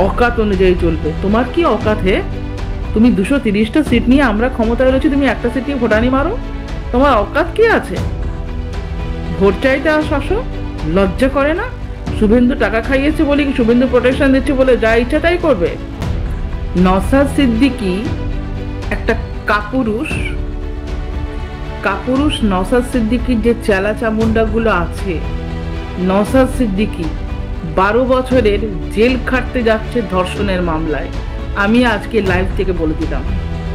অকাত অনুযায়ী চলবে। তোমার কি অকাত হে? তুমি 230টা সিট নিয়ে আমরা ক্ষমতায় রয়েছি, তুমি একটা সিট নিয়ে ভোটানি মারো? তোমার অকাত কি আছে? ভোট চাইতে আসো, লজ্জা করে না? শুভেন্দু টাকা খাইয়েছে বলে কি, শুভেন্দু প্রোটেকশন দিচ্ছে বলে যা ইচ্ছা তাই করবে? নওশাদ সিদ্দিকী একটা কাপুরুষ। নওশাদ সিদ্দিকীর যে চেলা চামুন্ডাগুলো আছে, নওশাদ সিদ্দিকী 12 বছরের জেল খাটতে যাচ্ছে ধর্ষণের মামলায়। আমি আজকে লাইভ থেকে বলে দিলাম।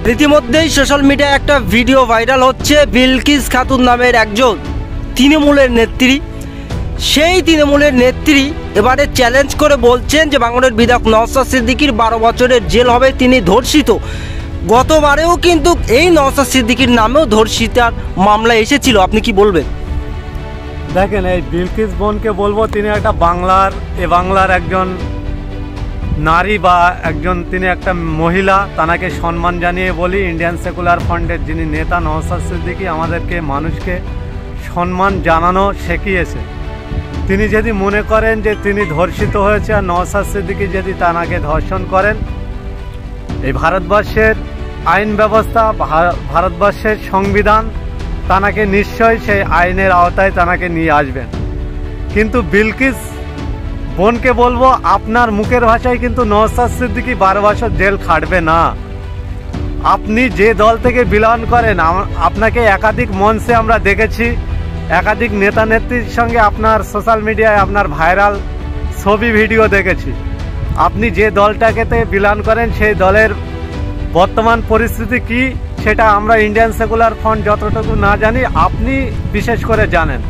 রীতিমধ্যেই সোশ্যাল মিডিয়ায় একটা ভিডিও ভাইরাল হচ্ছে বিলকিস খাতুন নামের একজন তৃণমূলের নেত্রী। সেই তৃণমূলের নেত্রী এবারে চ্যালেঞ্জ করে বলছেন যে ভাঙড়ের বিধায়ক নওশাদ সিদ্দিকীর 12 বছরের জেল হবে, তিনি ধর্ষিত। গতবারেও কিন্তু এই নওশাদ সিদ্দিকীর নামেও ধর্ষিতার মামলা এসেছিল। আপনি কি বলবেন? দেখেন, এই বিলকিস বোনকে বলবো তিনি একটা বাংলার একজন নারী বা তিনি একটা মহিলা। তাকে সম্মান জানিয়ে বলি, ইন্ডিয়ান সেকুলার ফ্রন্টের যিনি নেতা নওশাদ সিদ্দিকী আমাদেরকে মানুষকে সম্মান জানানো শিখিয়েছে। তিনি যদি মনে করেন যে তিনি ধর্ষিত হয়েছে আর নওশাদ সিদ্দিকী যদি তাকে ধর্ষণ করেন, এই ভারতবর্ষের আইন ব্যবস্থা, ভারতবর্ষের সংবিধান তাকে নিশ্চয়ই সেই আইনের আওতায় তাকে নিয়ে আসবেন। কিন্তু বিলকিস বোনকে বলবো, আপনার মুখের ভাষায় কিন্তু নওশাদ সিদ্দিকী 12 বছর জেল খাটবে না। আপনি যে দল থেকে বিলং করেন, আপনাকে একাধিক মঞ্চে আমরা দেখেছি, একাধিক নেতা নেত্রীর সঙ্গে আপনার সোশ্যাল মিডিয়ায় আপনার ভাইরাল ছবি ভিডিও দেখেছি। আপনি যে দলটাকে বিলং করেন সেই দলের বর্তমান পরিস্থিতি কি সেটা আমরা ইন্ডিয়ান সেকুলার ফ্রন্ট যতটুকু না জানি, আপনি বিশেষ করে জানেন।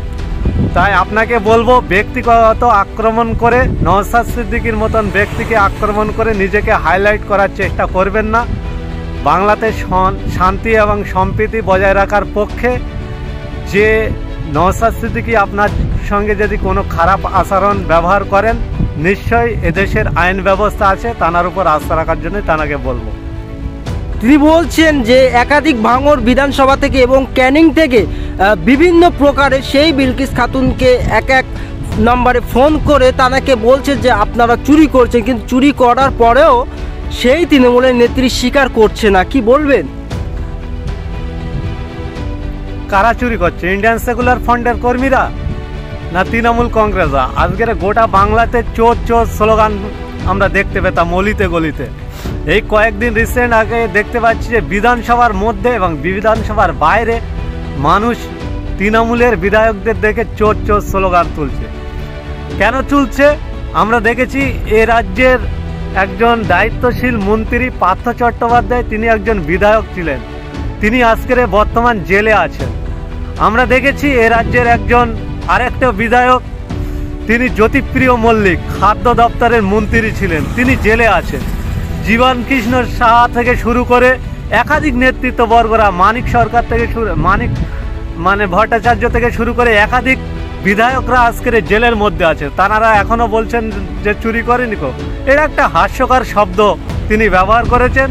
তাই আপনাকে বলবো, ব্যক্তিগত আক্রমণ করে নওশাদ সিদ্দিকীর মতন ব্যক্তিকে আক্রমণ করে নিজেকে হাইলাইট করার চেষ্টা করবেন না। বাংলাতে শান্তি এবং সম্প্রীতি বজায় রাখার পক্ষে যে নওশাদ সিদ্দিকী আপনার সঙ্গে যদি কোনো খারাপ আচরণ ব্যবহার করেন, নিশ্চয়ই এদেশের আইন ব্যবস্থা আছে, তার উপর আস্থা রাখার জন্য তাকে বলবো। তিনি বলছেন যে একাধিক ভাঙড় বিধানসভা থেকে এবং ক্যানিং থেকে বিভিন্ন প্রকারে সেই বিলকিস খাতুনকে এক নম্বরে ফোন করে তাকে বলছে যে আপনারা চুরি করছেন, কিন্তু চুরি করার পরেও সেই তৃণমূলের নেত্রী স্বীকার করছে না। কি বলবেন? কারা চুরি করছে? ইন্ডিয়ান সেকুলার ফ্রন্টের কর্মীরা না তৃণমূল কংগ্রেসরা? আজকের গোটা বাংলাতে চোর চোর স্লোগান আমরা দেখতে পেতাম অলিতে গলিতে। এই কয়েকদিন রিসেন্ট আগে দেখতে পাচ্ছি যে বিধানসভার মধ্যে এবং বিধানসভার বাইরে মানুষ তৃণমূলের বিধায়কদের দেখে চোর চোর স্লোগান তুলছে। কেন তুলছে? আমরা দেখেছি এ রাজ্যের একজন দায়িত্বশীল মন্ত্রী পার্থ চট্টোপাধ্যায়, তিনি একজন বিধায়ক ছিলেন, তিনি আজকের বর্তমান জেলে আছেন। আমরা দেখেছি এ রাজ্যের একজন আরেকটা বিধায়ক, তিনি জ্যোতিপ্রিয় মল্লিক, খাদ্য দপ্তরের মন্ত্রী ছিলেন, তিনি জেলে আছেন। জীবন কৃষ্ণ সাহা থেকে শুরু করে একাধিক নেতৃত্ববর্গরা, মানিক সরকার থেকে ভট্টাচার্য থেকে শুরু করে একাধিক বিধায়করা আজকের জেলের মধ্যে আছে। তারা এখনো বলছেন যে চুরি করেনি। এটা একটা হাস্যকর শব্দ তিনি ব্যবহার করেছেন।